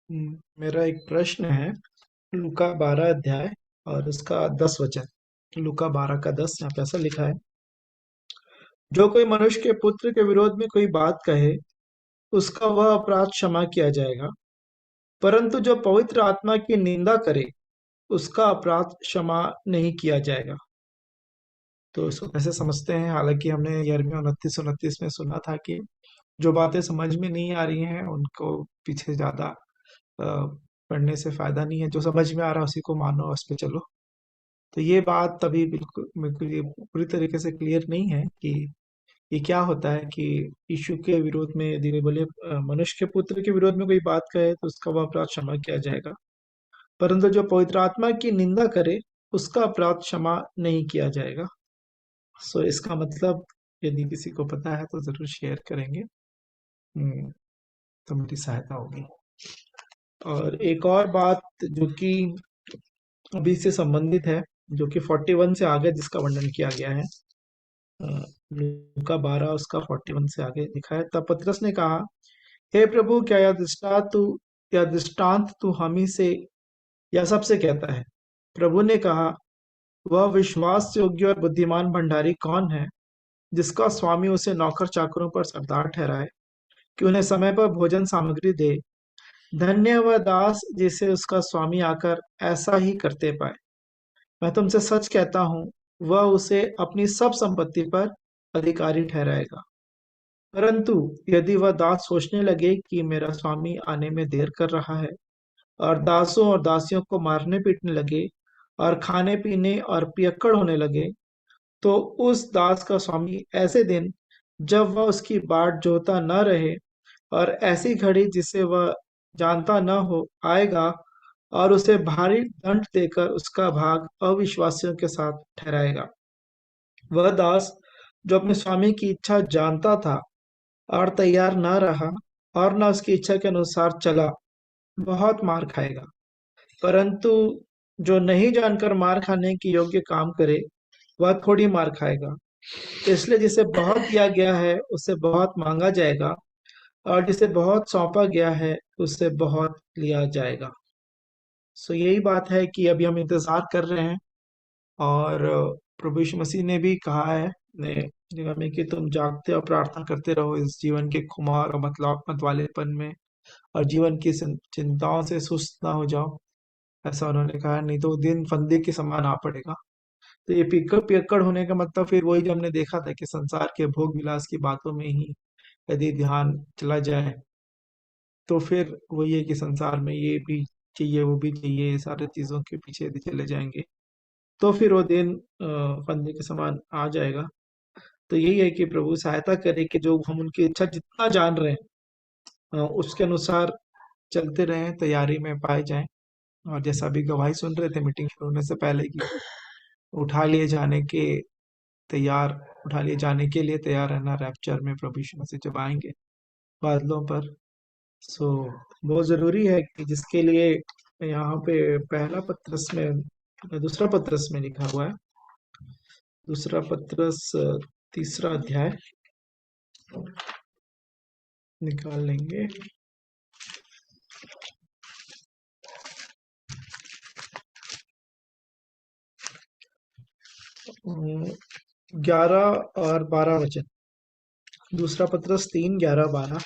मेरा एक प्रश्न है। लूका 12 अध्याय और उसका 10 वचन। लूका 12 का 10 यहाँ पे ऐसा लिखा है। जो कोई मनुष्य के पुत्र के विरोध में कोई बात कहे, उसका वह अपराध क्षमा किया जाएगा, परंतु जो पवित्र आत्मा की निंदा करे, उसका अपराध क्षमा नहीं किया जाएगा। तो इसको कैसे समझते हैं? हालांकि हमने यिर्मयाह 29:29 में सुना था कि जो बातें समझ में नहीं आ रही हैं उनको पीछे ज्यादा पढ़ने से फायदा नहीं है। जो समझ में आ रहा है उसी को मानो, उस पे चलो। तो ये बात तभी बिल्कुल मेरे को ये पूरी तरीके से क्लियर नहीं है कि ये क्या होता है कि यीशु के विरोध में यदि वे बोले मनुष्य के पुत्र के विरोध में कोई बात कहे तो उसका वह अपराध क्षमा किया जाएगा, परंतु जो पवित्र आत्मा की निंदा करे उसका अपराध क्षमा नहीं किया जाएगा। सो इसका मतलब यदि किसी को पता है तो जरूर शेयर करेंगे। तो मेरी सहायता होगी। और एक और बात जो कि अभी से संबंधित है, जो कि 41 से आगे जिसका वर्णन किया गया है, लूका 12 उसका 41 से आगे लिखा है। तब पतरस ने कहा, हे प्रभु, क्या यह दृष्टांत तू हम ही से या सबसे कहता है? प्रभु ने कहा, वह विश्वास योग्य और बुद्धिमान भंडारी कौन है, जिसका स्वामी उसे नौकर चाकरों पर सरदार ठहराए कि उन्हें समय पर भोजन सामग्री दे। धन्य वह दास जिसे उसका स्वामी आकर ऐसा ही करते पाए। मैं तुमसे सच कहता हूँ, वह उसे अपनी सब संपत्ति पर अधिकारी ठहराएगा। परंतु यदि वह दास सोचने लगे कि मेरा स्वामी आने में देर कर रहा है, और दासों और दासियों को मारने पीटने लगे और खाने पीने और पियक्कड़ होने लगे, तो उस दास का स्वामी ऐसे दिन, जब वह उसकी बाट जोहता न रहे, और ऐसी घड़ी जिसे वह जानता न हो, आएगा और उसे भारी दंड देकर उसका भाग अविश्वासियों के साथ ठहराएगा। वह दास जो अपने स्वामी की इच्छा जानता था और तैयार न रहा और न उसकी इच्छा के अनुसार चला, बहुत मार खाएगा। परंतु जो नहीं जानकर मार खाने की योग्य काम करे, वह थोड़ी मार खाएगा। इसलिए जिसे बहुत दिया गया है उससे बहुत मांगा जाएगा, और जिसे बहुत सौंपा गया है उससे बहुत लिया जाएगा। सो यही बात है कि अभी हम इंतजार कर रहे हैं। और प्रभु यीशु मसीह ने भी कहा है अपने जगह में कि तुम जागते और प्रार्थना करते रहो इस जीवन के खुमार और मतवालेपन में, और जीवन की चिंताओं से सुस्त ना हो जाओ। ऐसा उन्होंने कहा, नहीं तो दिन फंदे के समान आ पड़ेगा। तो ये पियक्कड़ पियक्कड़ होने का मतलब फिर वही जो हमने देखा था कि संसार के भोग विलास की बातों में ही यदि ध्यान चला जाए, तो फिर वही है कि संसार में ये भी चाहिए वो भी चाहिए, सारे चीजों के पीछे यदि चले जाएंगे तो फिर वो दिन फंदे के समान आ जाएगा। तो यही है कि प्रभु सहायता करे कि जो हम उनकी इच्छा जितना जान रहे हैं उसके अनुसार चलते रहें, तैयारी में पाए जाएं। और जैसा अभी गवाही सुन रहे थे मीटिंग शुरू होने से पहले कि उठा लिए जाने के तैयार उठा लिए जाने के लिए तैयार रहना रैप्चर में, प्रभु यीशु मसीह जब आएंगे बादलों पर। सो बहुत जरूरी है कि जिसके लिए यहाँ पे पहला पत्रस में दूसरा पत्रस में लिखा हुआ है, दूसरा पत्रस 3 अध्याय निकाल लेंगे। अम, 11 और 12 वचन। दूसरा पत्रस 3:11-12।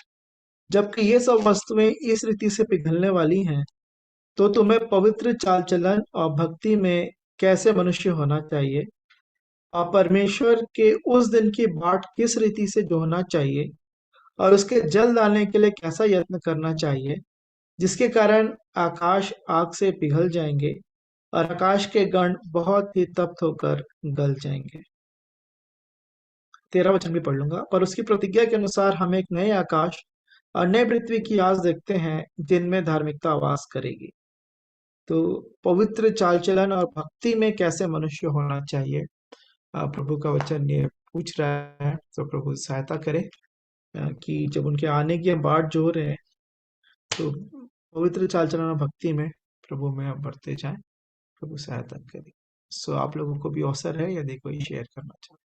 जबकि ये सब वस्तुएं इस रीति से पिघलने वाली हैं, तो तुम्हें पवित्र चाल चलन और भक्ति में कैसे मनुष्य होना चाहिए, और परमेश्वर के उस दिन की बाट किस रीति से जोहना चाहिए, और उसके जल डालने के लिए कैसा यत्न करना चाहिए, जिसके कारण आकाश आग से पिघल जाएंगे और आकाश के गण बहुत ही तप्त होकर गल जाएंगे। 13 वचन भी पढ़ लूंगा। पर उसकी प्रतिज्ञा के अनुसार हम एक नए आकाश और नए पृथ्वी की आस देखते हैं, जिनमें धार्मिकता वास करेगी। तो पवित्र चाल चलन और भक्ति में कैसे मनुष्य होना चाहिए, प्रभु का वचन ये पूछ रहा है। तो प्रभु सहायता करे कि जब उनके आने की हम बाट जो रहे हैं, तो पवित्र चाल चलन और भक्ति में प्रभु में हम बढ़ते जाएं। प्रभु सहायता करे। सो आप लोगों को भी अवसर है यदि कोई शेयर करना चाहे।